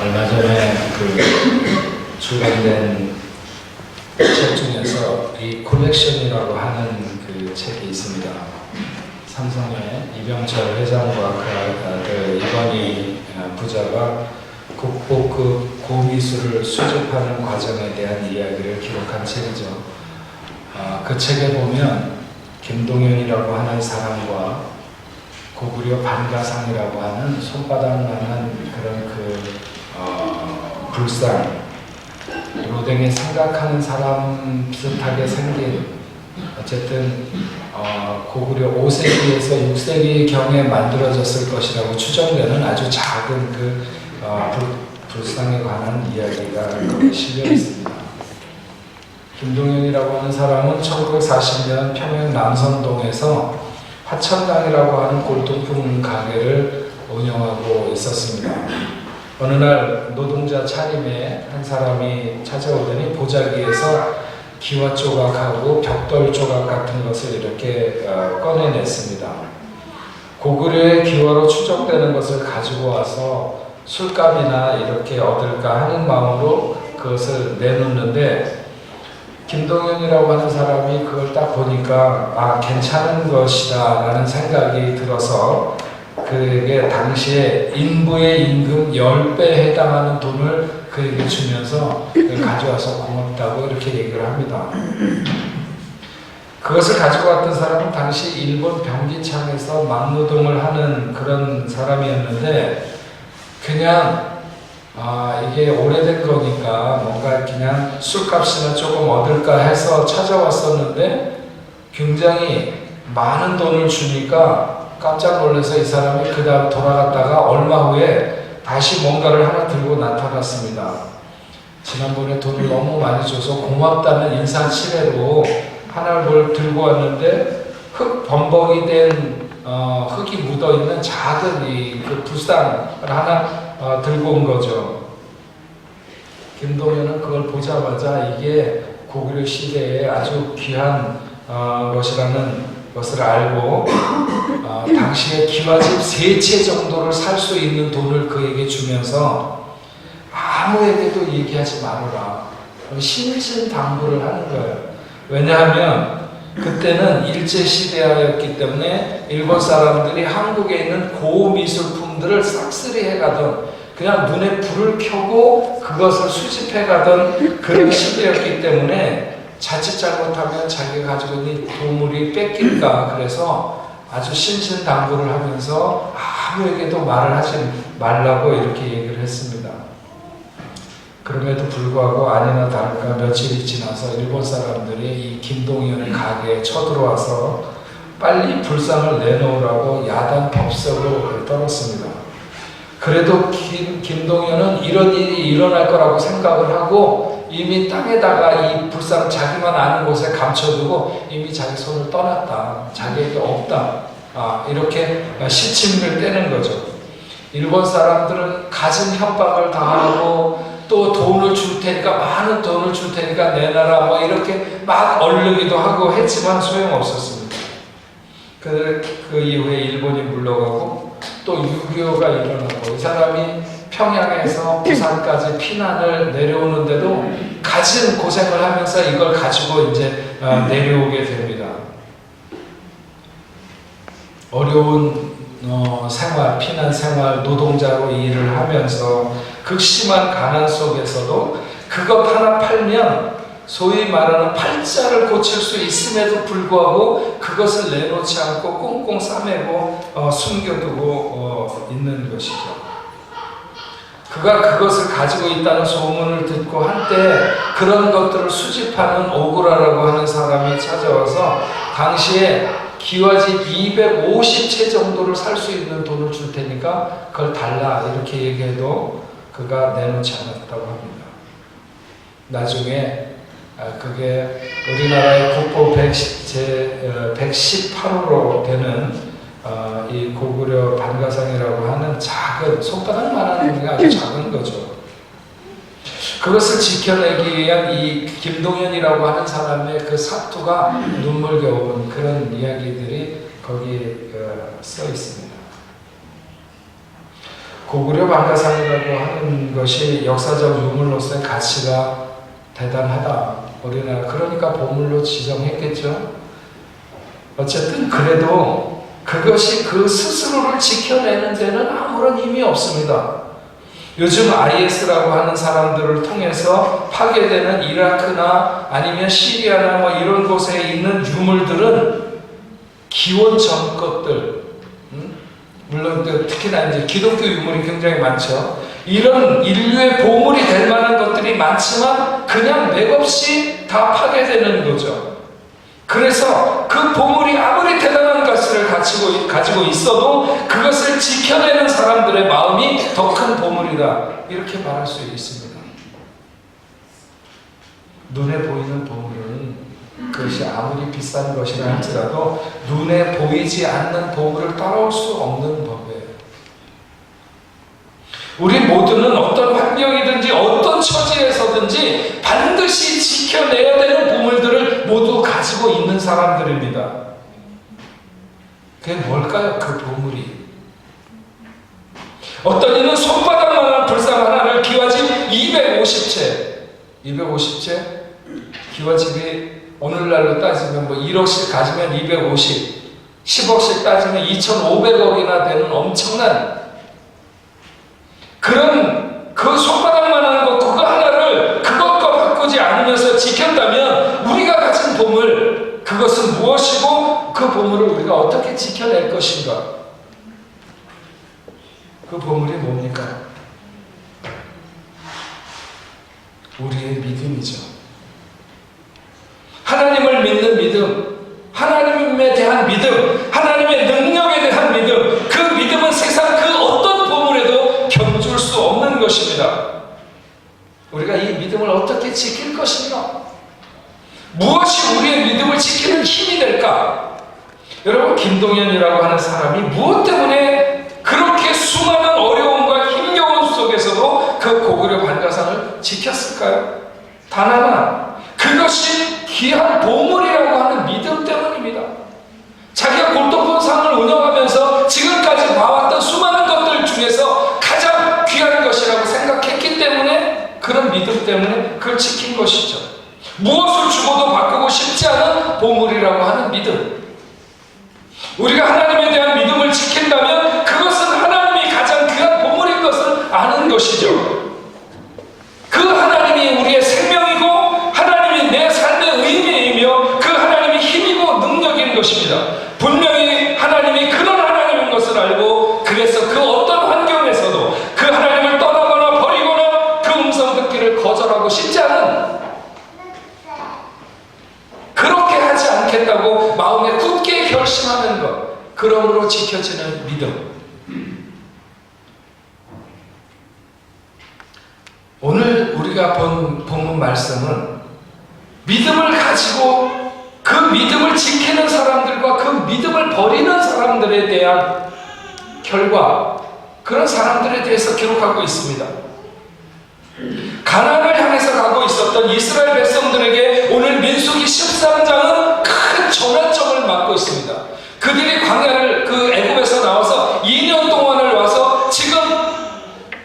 얼마 전에 출간된 책 중에서 이 콜렉션이라고 하는 책이 있습니다. 삼성의 이병철 회장과 그 아들 이건희 부자가 국보급 고미술을 수집하는 과정에 대한 이야기를 기록한 책이죠. 그 책에 보면 김동현이라고 하는 사람과 고구려 반가상이라고 하는 손바닥만한 그런 불상, 로댕이 생각하는 사람 비슷하게 생긴, 어쨌든 고구려 5세기에서 6세기경에 만들어졌을 것이라고 추정되는 아주 작은 불상에 관한 이야기가 거기 실려 있습니다. 김동현이라고 하는 사람은 1940년 평양 남선동에서 화천당이라고 하는 골동품 가게를 운영하고 있었습니다. 어느 날 노동자 차림에 한 사람이 찾아오더니 보자기에서 기와 조각하고 벽돌 조각 같은 것을 이렇게 꺼내냈습니다. 고구려의 기와로 추정되는 것을 가지고 와서 술값이나 이렇게 얻을까 하는 마음으로 그것을 내놓는데, 김동현이라고 하는 사람이 그걸 딱 보니까 괜찮은 것이다 라는 생각이 들어서 그에게 당시에 인부의 임금 10배에 해당하는 돈을 그에게 주면서 가져와서 고맙다고 이렇게 얘기를 합니다. 그것을 가지고 왔던 사람은 당시 일본 병기창에서 막노동을 하는 그런 사람이었는데, 그냥 이게 오래된 거니까 뭔가 그냥 술값이나 조금 얻을까 해서 찾아왔었는데, 굉장히 많은 돈을 주니까 깜짝 놀라서 이 사람이 그 다음 돌아갔다가 얼마 후에 다시 뭔가를 하나 들고 나타났습니다. 지난번에 돈을 너무 많이 줘서 고맙다는 인사치레로 하나를 뭘 들고 왔는데, 흙 범벅이 된 흙이 묻어있는 작은 그 불상을 하나 들고 온 거죠. 김동현은 그걸 보자마자 이게 고구려 시대에 아주 귀한 것이라는 것을 알고 당시에 기와집 3채 정도를 살 수 있는 돈을 그에게 주면서 아무에게도 얘기하지 말아라, 신신당부를 하는 거예요. 왜냐하면 그때는 일제시대였기 때문에 일본 사람들이 한국에 있는 고미술품들을 싹쓸이 해가던, 그냥 눈에 불을 켜고 그것을 수집해가던 그런 시대였기 때문에 자칫 잘못하면 자기가 가지고 있는 보물이 뺏길까, 그래서 아주 신신당부를 하면서 아무에게도 말을 하지 말라고 이렇게 얘기를 했습니다. 그럼에도 불구하고 아니나 다를까 며칠이 지나서 일본 사람들이 이 김동현의 가게에 쳐들어와서 빨리 불상을 내놓으라고 야단 법석으로 떨었습니다. 그래도 김동현은 이런 일이 일어날 거라고 생각을 하고 이미 땅에다가 이 불상 자기만 아는 곳에 감춰두고 이미 자기 손을 떠났다, 자기에게 없다, 이렇게 시침을 떼는 거죠. 일본 사람들은 갖은 협박을 당하고 또 돈을 줄 테니까, 많은 돈을 줄 테니까 내놔라 이렇게 막 얼르기도 하고 했지만 소용없었습니다. 그 이후에 일본이 물러가고 또 6.25가 일어나고 이 사람이 평양에서 부산까지 피난을 내려오는데도 가진 고생을 하면서 이걸 가지고 이제 내려오게 됩니다. 어려운 생활, 피난 생활, 노동자로 일을 하면서 극심한 가난 속에서도 그것 하나 팔면 소위 말하는 팔자를 고칠 수 있음에도 불구하고 그것을 내놓지 않고 꽁꽁 싸매고 숨겨두고 있는 것이죠. 그가 그것을 가지고 있다는 소문을 듣고 한때 그런 것들을 수집하는 오구라라고 하는 사람이 찾아와서 당시에 기와집 250채 정도를 살 수 있는 돈을 줄 테니까 그걸 달라 이렇게 얘기해도 그가 내놓지 않았다고 합니다. 나중에 그게 우리나라의 국보 118호로 되는 이 고구려 반가상이라고 하는 작은 손바닥만한 아주 작은 거죠. 그것을 지켜내기 위한 이 김동현이라고 하는 사람의 그 사투가 눈물겨운 그런 이야기들이 거기에 써 있습니다. 고구려 반가상이라고 하는 것이 역사적 유물로서의 가치가 대단하다. 우리나라 그러니까 보물로 지정했겠죠. 어쨌든 그래도 그것이 그 스스로를 지켜내는 데는 아무런 힘이 없습니다. 요즘 IS라고 하는 사람들을 통해서 파괴되는 이라크나 아니면 시리아나 뭐 이런 곳에 있는 유물들은 기원 전 것들, 물론 특히나 이제 기독교 유물이 굉장히 많죠. 이런 인류의 보물이 될 만한 것들이 많지만 그냥 맥없이 다 파괴되는 거죠. 그래서 그 보물이 아무리 대단한 가치를 가지고 있어도 그것을 지켜내는 사람들의 마음이 더 큰 보물이다. 이렇게 말할 수 있습니다. 눈에 보이는 보물은 그것이 아무리 비싼 것이라 할지라도 눈에 보이지 않는 보물을 따라올 수 없는 법이에요. 우리 모두는 어떤 환경이든지 어떤 처지에서든지 반드시 지켜내야 되는 보물들을 모두 가지고 있는 사람들입니다. 그게 뭘까요? 그 보물이. 어떤 이는 손바닥만한 불상 하나를 기와집 250채 기와집이 오늘날로 따지면 뭐 1억씩 가지면 250, 10억씩 따지면 2,500억이나 되는 엄청난 그런 그 손바닥만한 것 그거 하나를 그것과 바꾸지 않으면서 지켰다면 우리가 가진 보물 그것은 무엇이고 그 보물을 우리가 어떻게 지켜낼 것인가? 그 보물이 뭡니까? 우리의 믿음이죠. 하나님을 믿는 믿음, 하나님에 대한 믿음, 하나님의 능력에 대한 믿음, 그 믿음은 세상 그 어떤 보물에도 견줄 수 없는 것입니다. 우리가 이 믿음을 어떻게 지킬 것인가? 무엇이 우리의 믿음을 지키는 힘이 될까? 여러분, 김동연이라고 하는 사람이 무엇 때문에 그렇게 수많은 어려움과 힘겨움 속에서도 그 고구려 반가상을 지켰을까요? 단 하나, 그것이 귀한 보물이라고 하는 믿음 때문입니다. 자기가 골동품상을 운영하면서 지금까지 봐왔던 수많은 것들 중에서 가장 귀한 것이라고 생각했기 때문에 그런 믿음 때문에 그걸 지킨 것이죠. 무엇을 주고도 바꾸고 싶지 않은 보물이라고 하는 믿음. 우리가 하나님에 대한 믿음을 지킨다면 그것은 하나님이 가장 귀한 보물인 것을 아는 것이죠. 그 하나님이 우리의 생명이고 하나님이 내 삶의 의미이며 그 하나님이 힘이고 능력인 것입니다. 분명히 하나님이 그런 하나님인 것을 알고 그래서 그 어떤 환경에서도 그 하나님을 떠나거나 버리거나 그 음성 듣기를 거절하고 싶지 않은 그렇게 하지 않겠다고 마음에 굳게 결심하는 것, 그러므로 지켜지는 믿음. 오늘 우리가 본 본문 말씀은 믿음을 가지고 그 믿음을 지키는 사람들과 그 믿음을 버리는 사람들에 대한 결과, 그런 사람들에 대해서 기록하고 있습니다. 가나안을 향해서 가고 있었던 이스라엘 백성들에게 오늘 민수기 13장은 큰 전환점을 맞고 있습니다. 그들이 광야를 그 애굽에서 나와서 2년 동안을 와서 지금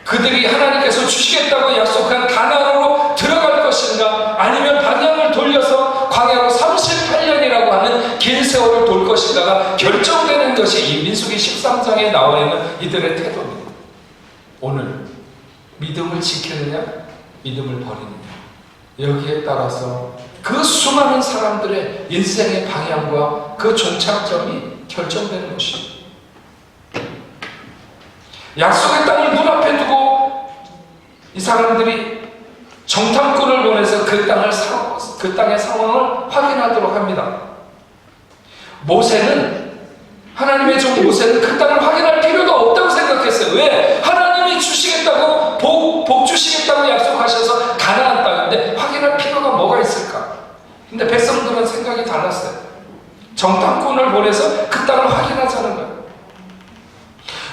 그들이 하나님께서 주시겠다고 약속한 가나안으로 들어갈 것인가, 아니면 방향을 돌려서 광야로 38년이라고 하는 긴 세월을 돌 것인가가 결정되는 것이 이 민수기 13장에 나와 있는 이들의 태도입니다. 오늘 믿음을 지키느냐, 믿음을 버리느냐, 여기에 따라서 그 수많은 사람들의 인생의 방향과 그 종착점이 결정되는 것입니다. 약속의 땅을 눈앞에 두고 이 사람들이 정탐꾼을 보내서 그 땅의 상황을 확인하도록 합니다. 모세는, 하나님의 종 모세는 그 땅을 확인할 필요도 없다고 생각했어요. 왜? 하나님이 주시겠다고 복 주시겠다고 약속하셔서 가나안 땅인데 확인할 필요가 뭐가 있을까? 근데 백성들은 생각이 달랐어요. 정탐꾼을 보내서 그 땅을 확인하자는 거예요.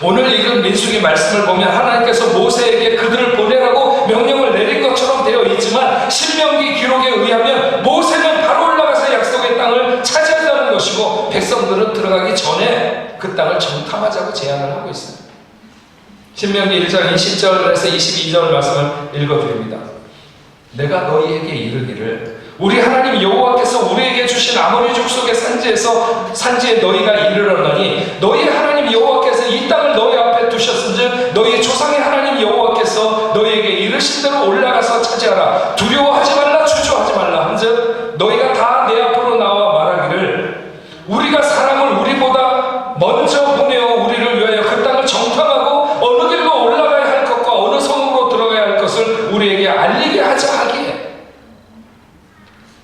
오늘 읽은 민수기 말씀을 보면 하나님께서 모세에게 그들을 보내라고 명령을 내린 것처럼 되어 있지만 신명기 기록에 의하면 모세는 바로 올라가서 약속의 땅을 차지한다는 것이고 백성들은 들어가기 전에 그 땅을 정탐하자고 제안을 하고 있어요. 신명기 신명기 1장 20절에서 22절 말씀을 읽어드립니다. 내가 너희에게 이르기를 우리 하나님 여호와께서 우리에게 주신 아모리 족속의 산지에 너희가 이르렀나니 너희 하나님 여호와께서 이 땅을 너희 앞에 두셨은즉 너희 조상의 하나님 여호와께서 너희에게 이르신 대로 올라가서 차지하라. 두려워하지 말라, 주저하지 말라 한즉 너희가 다 내 앞으로 나와 말하기를 우리가 사람을 우리보다 먼저 보내어 우리를 위하여 그 땅을 정탐하고 어느 길로 올라가야 할 것과 어느 성으로 들어가야 할 것을 우리에게 알리게 하자 하기에,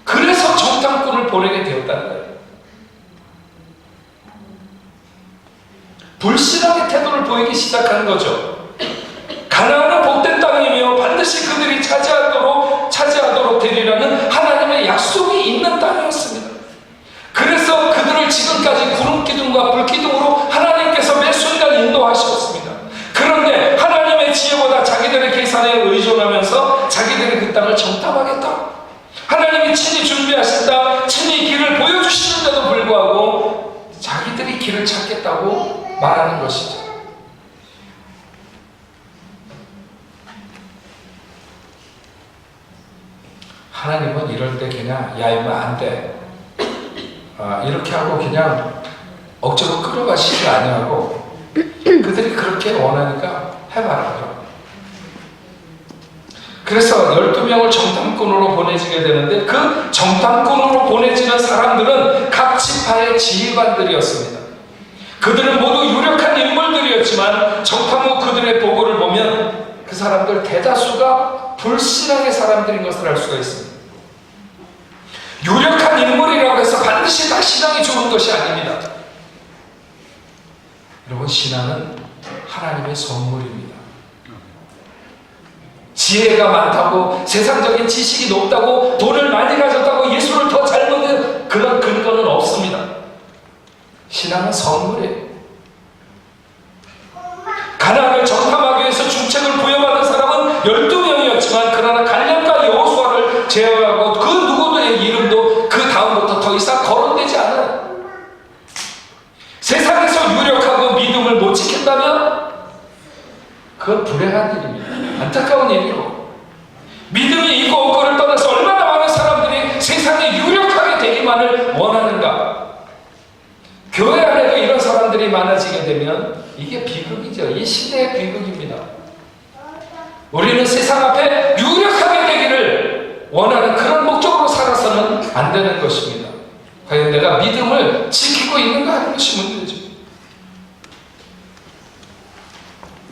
그래서 정탐꾼을 보내게 되었다는 거예요. 불신앙의 태도를 보이기 시작하는 거죠. 가나안은 복된 땅이며 반드시 그들이 차지하도록 되리라는 하나님의 약속이 있는 땅이었습니다. 그래서 그들을 지금까지 구름기둥과 불기둥으로 하나님께서 매 순간 인도하셨습니다. 그런데 하나님의 지혜보다 자기들의 계산에 의존하면서 자기들이 그 땅을 정탐하겠다, 하나님이 친히 준비하신다, 친히 길을 보여주시는데도 불구하고 자기들이 길을 찾겠다고 말하는 것이죠. 하나님은 이럴 때 그냥 야 이거 안 돼, 이렇게 하고 그냥 억지로 끌어가시지 아니하고 그들이 그렇게 원하니까 해봐라. 그래서 12명을 정탐꾼으로 보내지게 되는데 그 정탐꾼으로 보내지는 사람들은 각 지파의 지휘관들이었습니다. 그들은 모두 유력한 인물들이었지만 정탐 후 그들의 보고를 보면 그 사람들 대다수가 불신앙의 사람들인 것을 알 수가 있습니다. 유력한 인물이라고 해서 반드시 다 신앙이 좋은 것이 아닙니다. 여러분, 신앙은 하나님의 선물입니다. 지혜가 많다고, 세상적인 지식이 높다고, 돈을 많이 가졌다고 예수를 더 잘 믿는 그런 근거는 없습니다. 신앙은 선물이에요. 가나안을 정탐하기 위해서 중책을 부여받은 사람은 12명이었지만 그러나 갈렙과 여호수아를 제외하고 그 누구들의 이름도 그 다음부터 더 이상 거론되지 않아요. 세상에서 유력하고 믿음을 못 지킨다면 그건 불행한 일입니다. 안타까운 일이고, 믿음이 있고 없고를 떠나서 얼마나 많은 사람들이 세상에 유력하게 되기만을 원하는가. 교회 안에도 이런 사람들이 많아지게 되면 이게 비극이죠. 이 시대의 비극입니다. 우리는 세상 앞에 유력하게 되기를 원하는 그런 목적으로 살아서는 안 되는 것입니다. 과연 내가 믿음을 지키고 있는가 하는 것이 문제죠.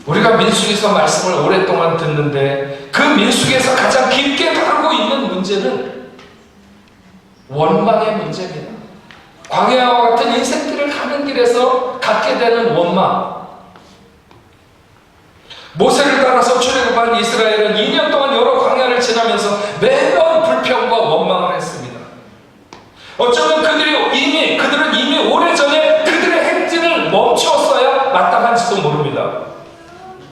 우리가 민수기서 말씀을 오랫동안 듣는데 그 민수기에서 가장 깊게 다루고 있는 문제는 원망의 문제입니다. 광야와 같은 인생들을 가는 길에서 갖게 되는 원망. 모세를 따라서 출애굽한 이스라엘은 2년 동안 여러 광야를 지나면서 매번 불평과 원망을 했습니다. 어쩌면 그들은 이미 오래전에 그들의 행진을 멈추었어야 마땅한지도 모릅니다.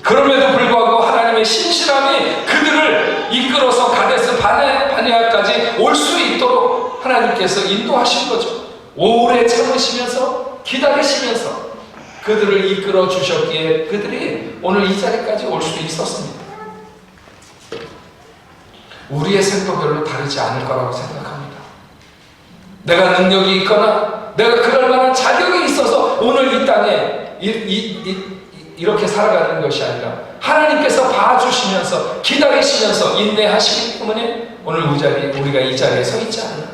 그럼에도 불구하고 하나님의 신실함이 그들을 이끌어서 가데스 바네아까지 올 수 있도록 하나님께서 인도하신 거죠. 오래 참으시면서 기다리시면서 그들을 이끌어 주셨기에 그들이 오늘 이 자리까지 올 수 있었습니다. 우리의 생도 별로 다르지 않을 거라고 생각합니다. 내가 능력이 있거나 내가 그럴 만한 자격이 있어서 오늘 이 땅에 이렇게 살아가는 것이 아니라 하나님께서 봐주시면서 기다리시면서 인내하시기 때문에 오늘 우리가 이 자리에 서 있지 않나.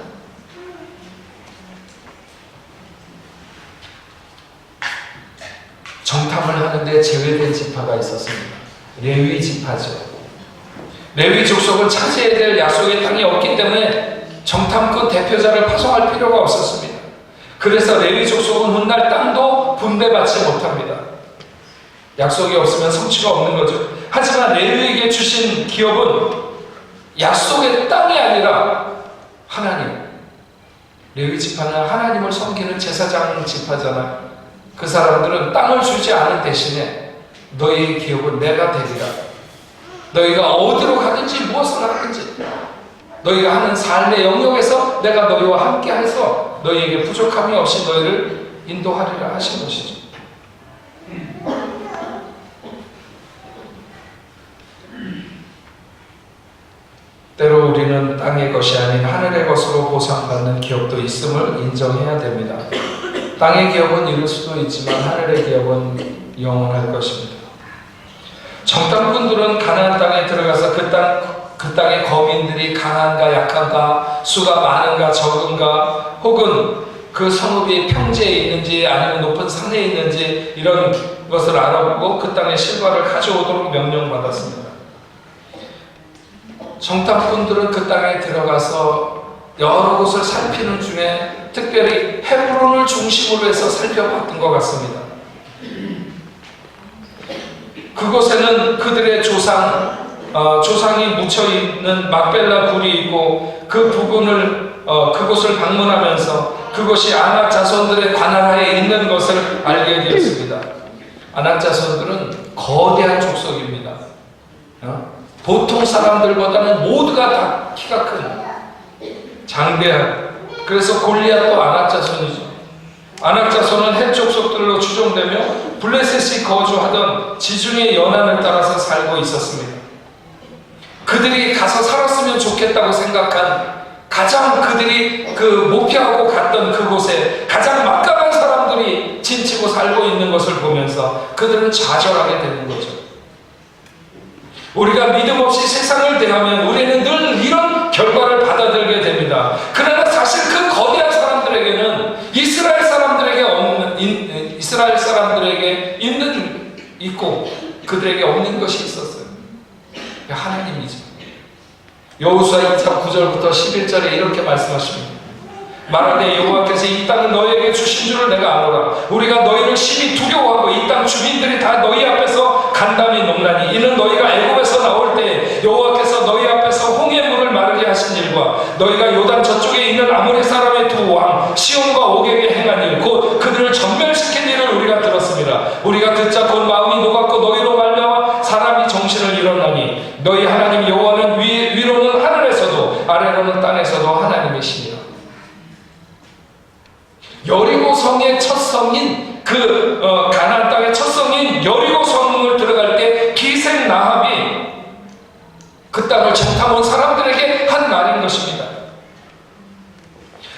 정탐을 하는데 제외된 지파가 있었습니다. 레위 지파죠. 레위 족속은 차지해야 될 약속의 땅이 없기 때문에 정탐꾼 대표자를 파송할 필요가 없었습니다. 그래서 레위 족속은 훗날 땅도 분배받지 못합니다. 약속이 없으면 성취가 없는 거죠. 하지만 레위에게 주신 기업은 약속의 땅이 아니라 하나님. 레위 지파는 하나님을 섬기는 제사장 지파잖아요. 그 사람들은 땅을 주지 않은 대신에 너희의 기업은 내가 되리라. 너희가 어디로 가든지 무엇을 하든지 너희가 하는 삶의 영역에서 내가 너희와 함께 해서 너희에게 부족함이 없이 너희를 인도하리라 하신 것이죠. 때로 우리는 땅의 것이 아닌 하늘의 것으로 보상받는 기업도 있음을 인정해야 됩니다. 땅의 기업은 이룰 수도 있지만 하늘의 기업은 영원할 것입니다. 정탐꾼들은 가나안 땅에 들어가서 그 땅의 거민들이 강한가 약한가, 수가 많은가 적은가, 혹은 그 성읍이 평지에 있는지 아니면 높은 산에 있는지 이런 것을 알아보고 그 땅의 실과를 가져오도록 명령받았습니다. 정탐꾼들은 그 땅에 들어가서 여러 곳을 살피는 중에 특별히 헤브론을 중심으로 해서 살펴봤던 것 같습니다. 그곳에는 그들의 조상이 묻혀있는 막벨라 굴이 있고 그 부근을 그곳을 방문하면서 그것이 아낙 자손들의 관할하에 있는 것을 알게 되었습니다. 아낙 자손들은 거대한 족속입니다. 보통 사람들보다는 모두가 다 키가 큰 장대한, 그래서 골리앗도 아낙 자손이죠. 아낙 자손은 헷 족속들로 추정되며 블레셋이 거주하던 지중해 연안을 따라서 살고 있었습니다. 그들이 가서 살았으면 좋겠다고 생각한 가장 그들이 목표하고 갔던 그곳에 가장 막강한 사람들이 진치고 살고 있는 것을 보면서 그들은 좌절하게 되는 거죠. 우리가 믿음 없이 세상을 대하면 우리는 늘 이런 결과를 받아들게 됩니다. 그러나 사실 그 거대한 사람들에게는 이스라엘 사람들에게 있고 그들에게 없는 것이 있었어요. 하나님이죠. 여호수아 2장 9절부터 11절에 이렇게 말씀하십니다. 말하되 여호와께서 이 땅을 너희에게 주신 줄을 내가 아노라. 우리가 너희를 심히 두려워하고 이 땅 주민들이 다 너희 앞에서 간담이 높나니 이는 너희가 애굽에서 나올 때 여호와께서 너희 앞에서 홍해 물을 마르게 하신 일과 너희가 요단 저쪽에 있는 아모리 사람의 두 왕 시온과 오게게 행한 일 곧 그들을 전멸시킨 일을 우리가 들었습니다. 우리가 듣자 곧 마음이 녹았고 너희로 말미암아 사람이 정신을 잃었나니 너희 하나님 여호와는 위로는 하늘에서도 아래로는 땅에서도 하나님이시니라. 여리고 성의 첫 성인 가나안 땅의 첫 성인 여리고 성을 들어갈 때 기생 나합이 그 땅을 정탐 온 사람들에게 한 말인 것입니다.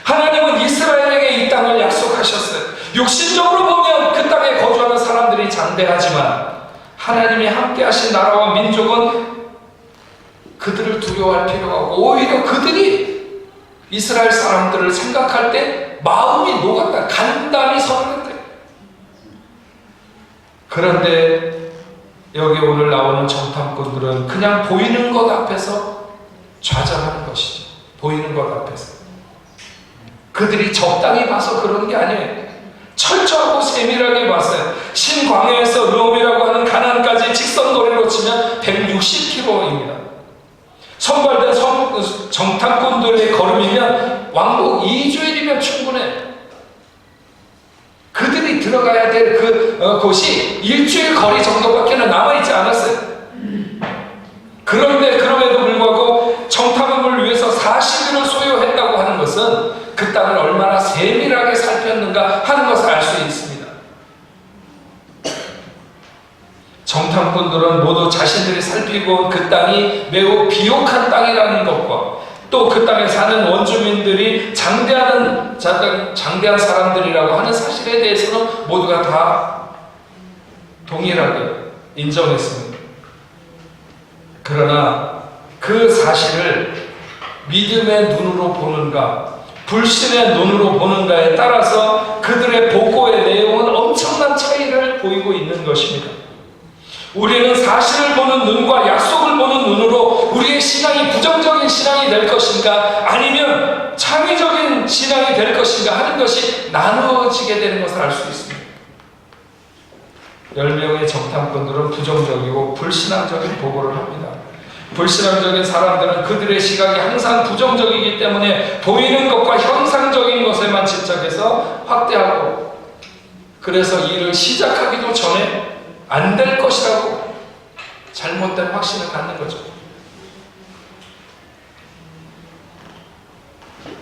하나님은 이스라엘에게 이 땅을 약속하셨어요. 육신적으로 보면 그 땅에 거주하는 사람들이 장대하지만 하나님이 함께하신 나라와 민족은 그들을 두려워할 필요가 없고 오히려 그들이 이스라엘 사람들을 생각할 때 마음이 녹았다. 간담이 서는데. 그런데 여기 오늘 나오는 정탐꾼들은 그냥 보이는 것 앞에서 좌절하는 것이죠. 보이는 것 앞에서. 그들이 적당히 봐서 그러는 게 아니에요. 철저하고 세밀하게 봤어요. 신광야에서 르홈이라고 하는 가나안까지 직선거리로 치면 160km입니다. 선발된 정탐꾼들의 걸음이면 왕복 2주일이면 충분해. 그들이 들어가야 될 곳이 일주일 거리 정도밖에 남아있지 않았어요. 그런데 그럼에도 불구하고 정탐을 위해서 40일을 소요했다고 하는 것은 그 땅을 얼마나 세밀하게 살폈는가 하는 것을 알 수 있습니다. 정탐꾼들은 모두 자신들이 살피고 온 그 땅이 매우 비옥한 땅이라는 것과 또 그 땅에 사는 원주민들이 장대한 사람들이라고 하는 사실에 대해서는 모두가 다 동일하게 인정했습니다. 그러나 그 사실을 믿음의 눈으로 보는가 불신의 눈으로 보는가에 따라서 그들의 보고의 내용은 엄청난 차이를 보이고 있는 것입니다. 우리는 사실을 보는 눈과 약속을 보는 눈으로 우리의 신앙이 부정적인 신앙이 될 것인가 아니면 창의적인 신앙이 될 것인가 하는 것이 나누어지게 되는 것을 알 수 있습니다. 10명의 정탐꾼들은 부정적이고 불신앙적인 보고를 합니다. 불신앙적인 사람들은 그들의 시각이 항상 부정적이기 때문에 보이는 것과 형상적인 것에만 집착해서 확대하고 그래서 일을 시작하기도 전에 안 될 것이라고 잘못된 확신을 갖는 거죠.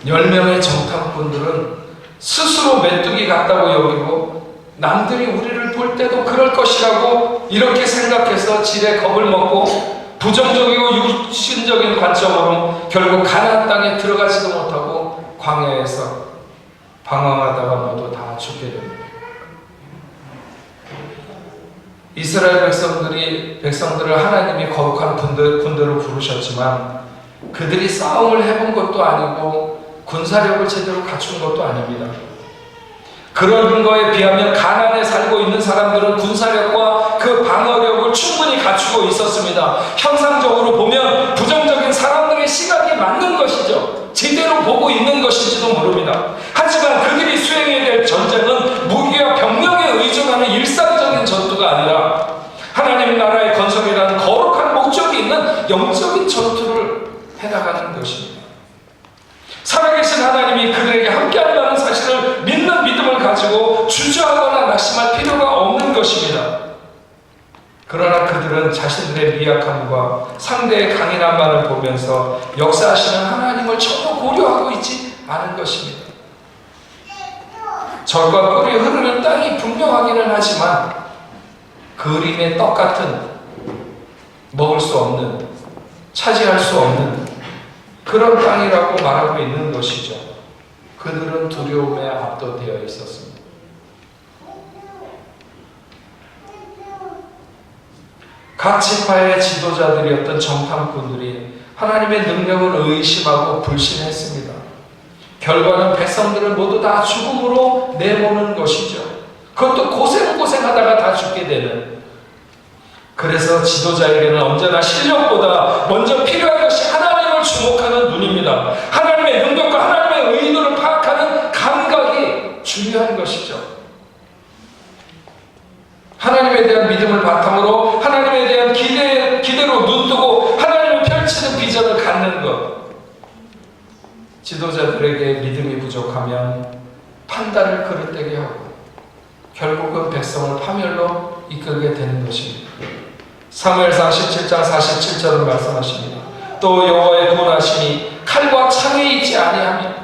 10명의 정탐꾼들은 스스로 메뚜기 같다고 여기고 남들이 우리를 볼 때도 그럴 것이라고 이렇게 생각해서 지레 겁을 먹고 부정적이고 육신적인 관점으로 결국 가나안 땅에 들어가지도 못하고 광야에서 방황하다가 모두 다 죽게 됩니다. 이스라엘 백성들을 하나님이 거룩한 군대로 부르셨지만 그들이 싸움을 해본 것도 아니고 군사력을 제대로 갖춘 것도 아닙니다. 그런 거에 비하면 가나안에 살고 있는 사람들은 군사력과 그 방어력을 충분히 갖추고 있었습니다. 형상적으로 보면 부정적인 사람들의 시각이 맞는 것이죠. 제대로 보고 있는 것인지도 모릅니다. 하지만 그들이 수행해야 될 전쟁은 무기와 병력에 의존하는 일상적인 전투가 아니라 하나님 나라의 건설이라는 거룩한 목적이 있는 영적인 전투를 해나가는 것입니다. 살아계신 하나님이 그들에게 함께한다는 사실을 믿는 믿음을 가지고 주저하거나 낙심할 필요가 없는 것입니다. 그러나 그들은 자신들의 미약함과 상대의 강인함만을 보면서 역사하시는 하나님을 전혀 고려하고 있지 않은 것입니다. 절과 꿀이 흐르는 땅이 분명하기는 하지만 그림의 떡 같은 먹을 수 없는, 차지할 수 없는 그런 땅이라고 말하고 있는 것이죠. 그들은 두려움에 압도되어 있었습니다. 각 지파의 지도자들이었던 정탐꾼들이 하나님의 능력을 의심하고 불신했습니다. 결과는 백성들을 모두 다 죽음으로 내모는 것이죠. 그것도 고생하다가 다 죽게 되는. 그래서 지도자에게는 언제나 실력보다 먼저 필요한 것이 하나님을 주목하는 눈입니다. 하나님의 능력과 하나님의 의도를 파악하는 감각이 중요한 것이죠. 하나님에 대한 믿음을 바탕으로 하나님에 대한 기대로 눈뜨고 하나님을 펼치는 비전을 갖는 것. 지도자들에게 믿음이 부족하면 판단을 그릇되게 하고 결국은 백성을 파멸로 이끌게 되는 것입니다. 사무엘상 17장 47절을 말씀하십니다. 또 여호와의 구원하심이 칼과 창에 있지 아니하며,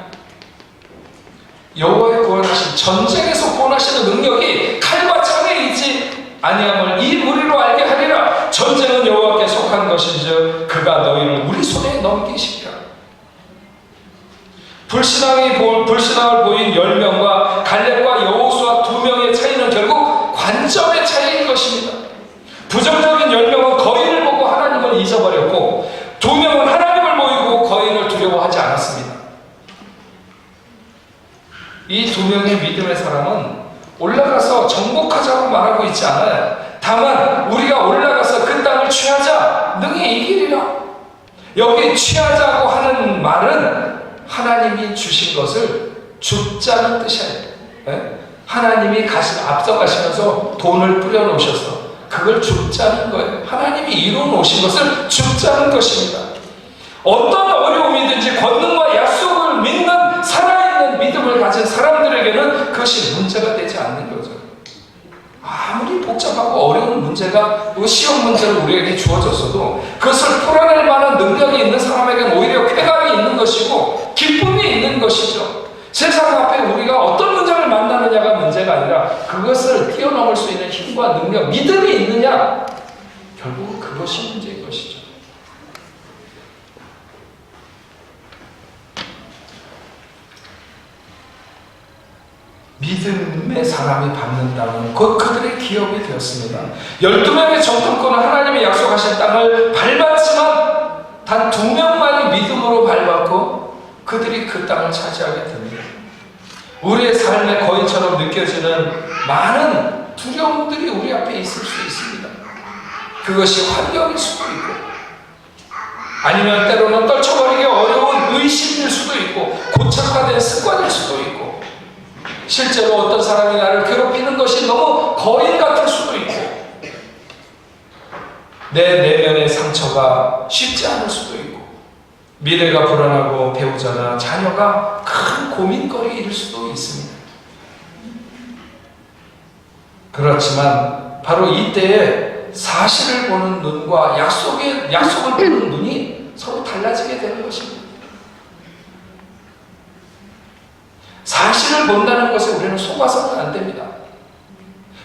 여호와의 구원하심, 전쟁에서 구원하시는 능력이 칼과 창에 있지 아니함을 이 무리로 알게 하리라. 전쟁은 여호와께 속한 것인즉 그가 너희를 우리 손에 넘기시리라. 불신앙을 보인 10명과 갈렙과 여호수아 2명의 차이는 결국 관점의 차이인 것입니다. 부정적인 10명은 거인을 보고 하나님을 잊어버렸고 2명은 하나님을 보이고 거인을 두려워하지 않았습니다. 이 2명의 믿음의 사람은 올라가서 정복하자고 말하고 있지 않아요. 다만 우리가 올라가서 그 땅을 취하자 능히 이기리라. 여기 취하자고 하는 말은 하나님이 주신 것을 줍자는 뜻이에요. 네? 하나님이 앞서 가시면서 돈을 뿌려놓으셔서 그걸 줍자는 거예요. 하나님이 이루어놓으신 것을 줍자는 것입니다. 어떤 어려움이든지 권능과 약속을 믿는 살아있는 믿음을 가진 사람들에게는 그것이 문제가 되지 않는 거죠. 아무리 복잡하고 어려운 문제가 시험 문제를 우리에게 주어졌어도 그것을 풀어낼 만한 능력이 있는 사람에게는 오히려 쾌감이 있는 것이고 기쁨이 있는 것이죠. 세상 앞에 우리가 어떤 문제를 만나느냐가 문제가 아니라 그것을 뛰어넘을 수 있는 힘과 능력, 믿음이 있느냐, 결국 그것이 문제인 것이죠. 믿음의 사람이 받는 땅은 곧 그들의 기업이 되었습니다. 12명의 정탐꾼은 하나님이 약속하신 땅을 밟았지만 단 2명만이 믿음으로 밟았고 그들이 그 땅을 차지하게 됩니다. 우리의 삶의 거인처럼 느껴지는 많은 두려움들이 우리 앞에 있을 수 있습니다. 그것이 환경일 수도 있고 아니면 때로는 떨쳐버리기 어려운 의심일 수도 있고 고착화된 습관일 수도 있고 실제로 어떤 사람이 나를 괴롭히는 것이 너무 거인 같을 수도 있고 내 내면의 상처가 쉽지 않을 수도 있고 미래가 불안하고 배우자나 자녀가 큰 고민거리일 수도 있습니다. 그렇지만 바로 이때에 사실을 보는 눈과 약속을 보는 눈이 서로 달라지게 되는 것입니다. 사실을 본다는 것에 우리는 속아서는 안 됩니다.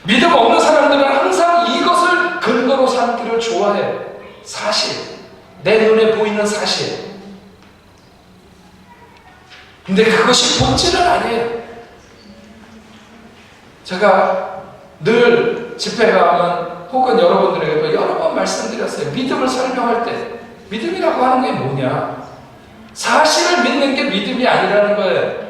믿음 없는 사람들은 항상 이것을 근거로 삼기를 좋아해요. 사실. 내 눈에 보이는 사실. 근데 그것이 본질은 아니에요. 제가 늘 집회 가면 혹은 여러분들에게도 여러 번 말씀드렸어요. 믿음을 설명할 때 믿음이라고 하는 게 뭐냐? 사실을 믿는 게 믿음이 아니라는 거예요.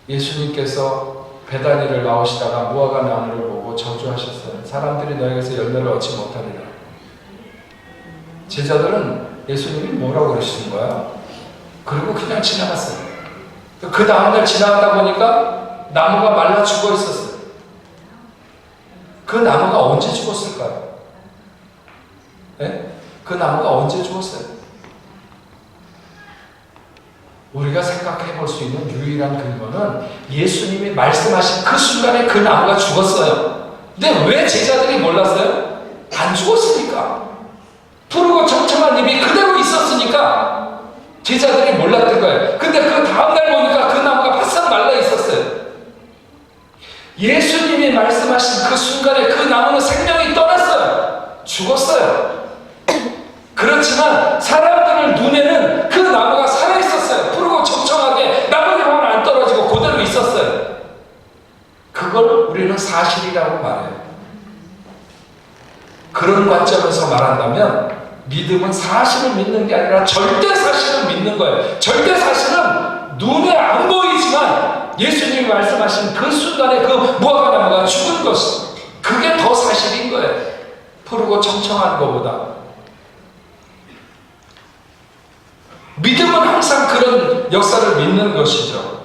예수님께서 베다니를 나오시다가 무화과 나무를 보고 저주하셨어요. 사람들이 너에게서 열매를 얻지 못하리라. 제자들은 예수님이 뭐라고 그러시는 거야? 그리고 그냥 지나갔어요. 그 다음날 지나가다 보니까 나무가 말라 죽어 있었어요. 그 나무가 언제 죽었을까요? 네? 그 나무가 언제 죽었어요? 우리가 생각해 볼 수 있는 유일한 근거는 예수님이 말씀하신 그 순간에 그 나무가 죽었어요. 근데 왜 제자들이 몰랐어요? 안 죽었으니까. 푸르고 촘촘한 잎이 그대로 있었으니까 제자들이 몰랐던 거예요. 근데 그 다음날 보니까 그 나무가 바싹 말라 있었어요. 예수님이 말씀하신 그 순간에 그 나무는 생명이 떠났어요. 죽었어요. 그렇지만 사람들 눈에는 그 나무가 살아있었어요. 푸르고 촘촘하게 나뭇잎 하나 안 떨어지고 그대로 있었어요. 그걸 우리는 사실이라고 말해요. 그런 관점에서 말한다면 믿음은 사실을 믿는 게 아니라 절대 사실을 믿는 거예요. 절대 사실은 눈에 안 보이지만 예수님이 말씀하신 그 순간에 그 무화과 나무가 죽은 것, 그게 더 사실인 거예요. 푸르고 청청한 것보다. 믿음은 항상 그런 역사를 믿는 것이죠.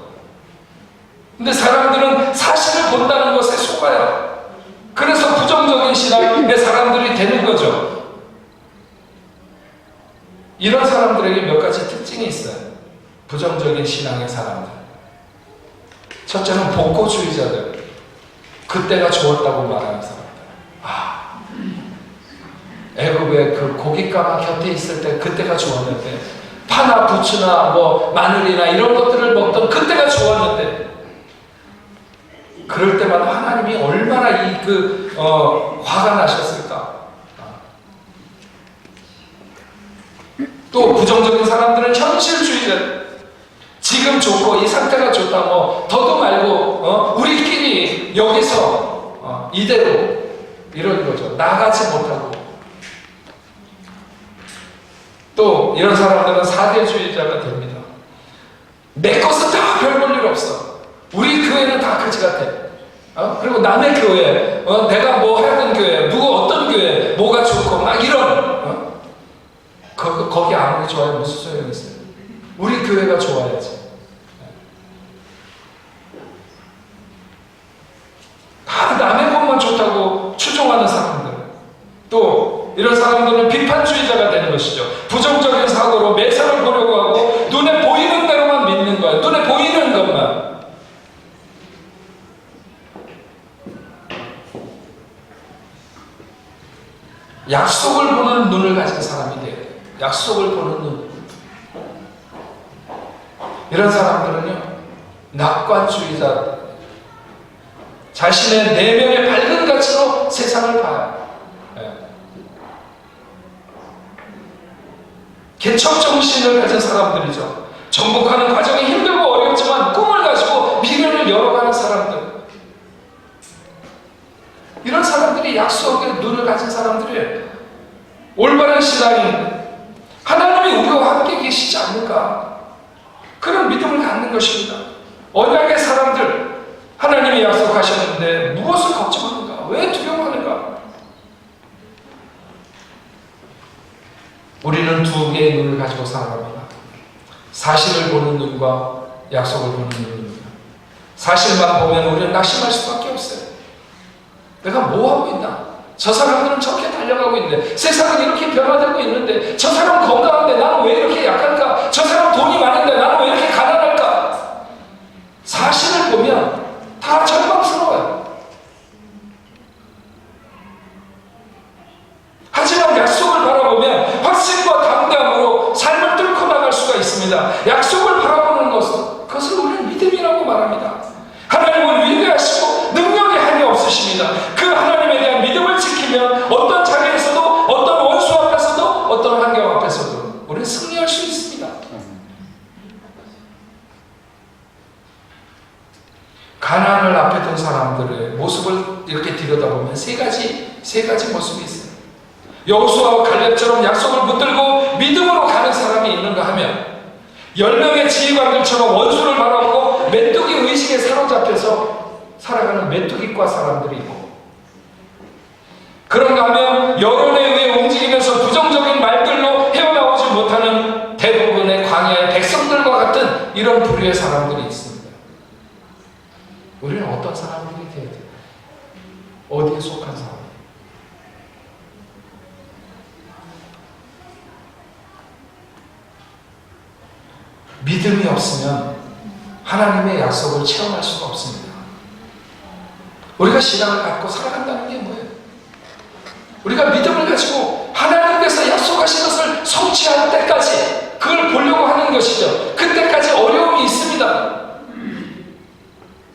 근데 사람들은 사실을 본다는 것에 속아요. 그래서 부정적인 신앙의 사람들이 되는 거죠. 이런 사람들에게 몇 가지 특징이 있어요. 부정적인 신앙의 사람들. 첫째는 복고주의자들. 그때가 좋았다고 말하는 사람들. 애굽의 그 고깃가마 곁에 있을 때 그때가 좋았는데, 파나 부추나 뭐 마늘이나 이런 것들을 먹던 그때가 좋았는데, 그럴 때마다 하나님이 얼마나 화가 나셨을까. 또 부정적인 사람들은 현실주의자. 지금 좋고 이 상태가 좋다, 뭐 더도 말고 우리끼리 여기서 이대로 이런 거죠. 나가지 못하고. 또 이런 사람들은 사대주의자가 됩니다. 내 것은 다 별 볼 일 없어. 우리 교회는 다 그지 같아. 그리고 남의 교회, 내가 뭐 하던 교회, 누구 어떤 교회, 뭐가 좋고 막 이런. 거기 아무리 좋아요, 무슨 소용이 있어요? 우리 교회가 좋아야지. 다 남의 것만 좋다고 추종하는 사람들. 또 이런 사람들은 비판주의자가 되는 것이죠. 부정적인 사고로 매사를 보려고 하고 눈에 보이는 대로만 믿는 거예요. 눈에 보이는 것만. 약속을 보는 눈을 가진 사람이 돼요. 약속을 보는 눈. 이런 사람들은요, 낙관주의자. 자신의 내면의 밝은 가치로 세상을 봐요. 개척정신을 가진 사람들이죠. 정복하는 과정이 힘들고 어렵지만 꿈을 가지고 미래를 열어가는 사람들. 이런 사람들이 약속의 눈을 가진 사람들이에요. 올바른 신앙인, 하나님이 우리와 함께 계시지 않는가, 그런 믿음을 갖는 것입니다. 언약의 사람들, 하나님이 약속하셨는데 무엇을 걱정하는가? 왜 두려워하는가? 우리는 두 개의 눈을 가지고 살아갑니다. 사실을 보는 눈과 약속을 보는 눈입니다. 사실만 보면 우리는 낙심할 수밖에 없어요. 내가 뭐 하고 있나? 저 사람들은 저렇게 달려가고 있는데, 세상은 이렇게 변화되고 있는데, 저 사람 건강한데 나는 왜 이렇게 약할까? 저 사람 돈이 많은데 나는 왜 이렇게 가난할까? 사실을 보면 다 절망스러워요. 하지만 약속을 바라보면 확신과 담대함으로 삶을 뚫고 나갈 수가 있습니다. 약속을 바라보는 것은, 그것을 우리는 믿음이라고 말합니다. 하나님은 위대하시고 능력이 한이 없으십니다. 그 하나님에 대한 믿음을 지키면 어떤 자리에서도 세 가지 모습이 있어요. 여호수아와 갈렙처럼 약속을 붙들고 믿음으로 가는 사람이 있는가 하면 10명의 지휘관들처럼 원수를 바라보고 메뚜기 의식에 사로잡혀서 살아가는 메뚜기과 사람들이 있고, 그런가 하면 여론에 의해 움직이면서 부정적인 말들로 헤어나오지 못하는 대부분의 광야의 백성들과 같은 이런 부류의 사람들이 있습니다. 우리는 어떤 사람들이 되어야 돼요? 어디에 속한 사람? 믿음이 없으면 하나님의 약속을 체험할 수가 없습니다. 우리가 신앙을 갖고 살아간다는 게 뭐예요? 우리가 믿음을 가지고 하나님께서 약속하신 것을 성취하는 때까지 그걸 보려고 하는 것이죠. 그때까지 어려움이 있습니다.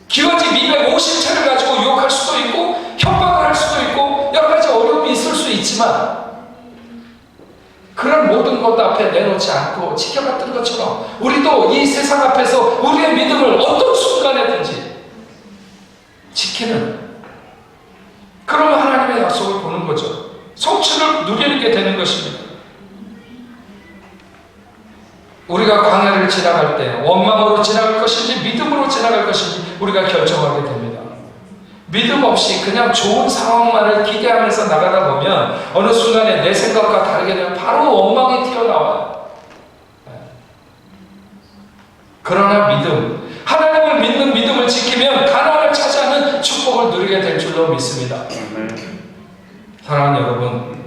기와집 250채를 가지고 유혹할 수도 있고 협박을 할 수도 있고 여러 가지 어려움이 있을 수 있지만, 그런 모든 것 앞에 내놓지 않고 지켜갔던 것처럼 우리도 이 세상 앞에서 우리의 믿음을 어떤 순간에든지 지키는 그런 하나님의 약속을 보는 거죠. 성취를 누리게 되는 것입니다. 우리가 광야를 지나갈 때 원망으로 지나갈 것인지 믿음으로 지나갈 것인지 우리가 결정하게 됩니다. 믿음 없이 그냥 좋은 상황만을 기대하면서 나가다 보면 어느 순간에 내 생각과 다르게 되면 바로 원망이 튀어나와요. 그러나 믿음, 하나님을 믿는 믿음을 지키면 가나안을 차지하는 축복을 누리게 될 줄로 믿습니다. 사랑하는 여러분,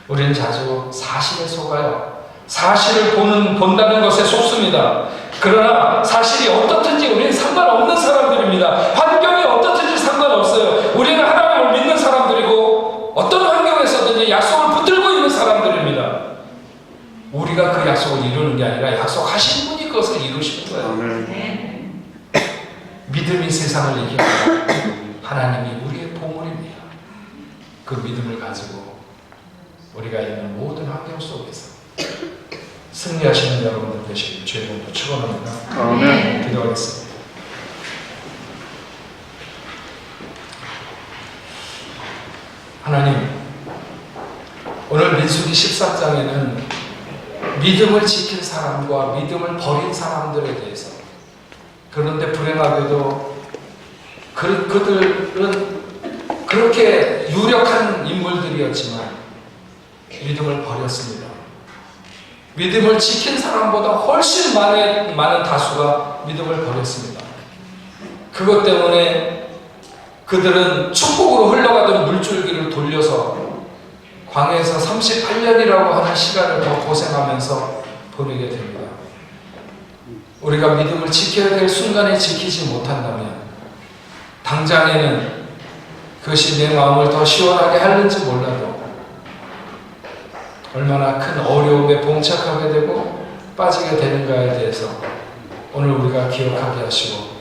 우리는 자주 사실에 속아요. 사실을 본다는 것에 속습니다. 그러나 사실이 어떻든지 우리는 상관없는 사람들입니다. 환경이 어떻든지 상관없어요. 우리는 하나님을 믿는 사람들이고 어떤 환경에서든지 약속을 붙들고 있는 사람들입니다. 우리가 그 약속을 이루는 게 아니라 약속하신 분이 그것을 이루시는 거예요. 믿음이 세상을 이깁니다. 하나님이 우리의 보물입니다. 그 믿음을 가지고 우리가 있는 모든 환경 속에서 승리하시는 여러분들 되시길 주의 이름으로 축원합니다. 아멘. 기도하겠습니다. 하나님, 오늘 민수기 13장에는 믿음을 지킨 사람과 믿음을 버린 사람들에 대해서, 그런데 불행하게도 그들은 그렇게 유력한 인물들이었지만 믿음을 버렸습니다. 믿음을 지킨 사람보다 훨씬 많은 다수가 믿음을 버렸습니다. 그것 때문에 그들은 축복으로 흘러가던 물줄기를 돌려서 광야에서 38년이라고 하는 시간을 더 고생하면서 보내게 됩니다. 우리가 믿음을 지켜야 될 순간에 지키지 못한다면 당장에는 그것이 내 마음을 더 시원하게 하는지 몰라도 얼마나 큰 어려움에 봉착하게 되고 빠지게 되는가에 대해서 오늘 우리가 기억하게 하시고,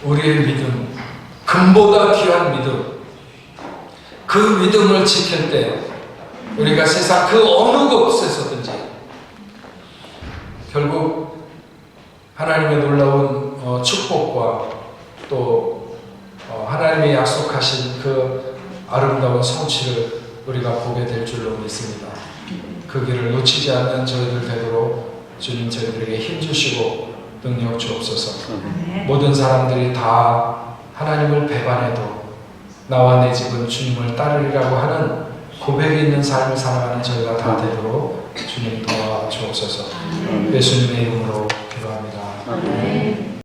우리의 믿음, 금보다 귀한 믿음, 그 믿음을 지킬 때 우리가 세상 그 어느 곳에서든지 결국 하나님의 놀라운 축복과 또 하나님의 약속하신 그 아름다운 성취를 우리가 보게 될 줄로 믿습니다. 그 길을 놓치지 않는 저희들 되도록 주님 저희들에게 힘주시고 능력 주옵소서. 모든 사람들이 다 하나님을 배반해도 나와 내 집은 주님을 따르리라고 하는 고백이 있는 삶을 살아가는 저희가 다 되도록 주님 도와주옵소서. 예수님의 이름으로 기도합니다.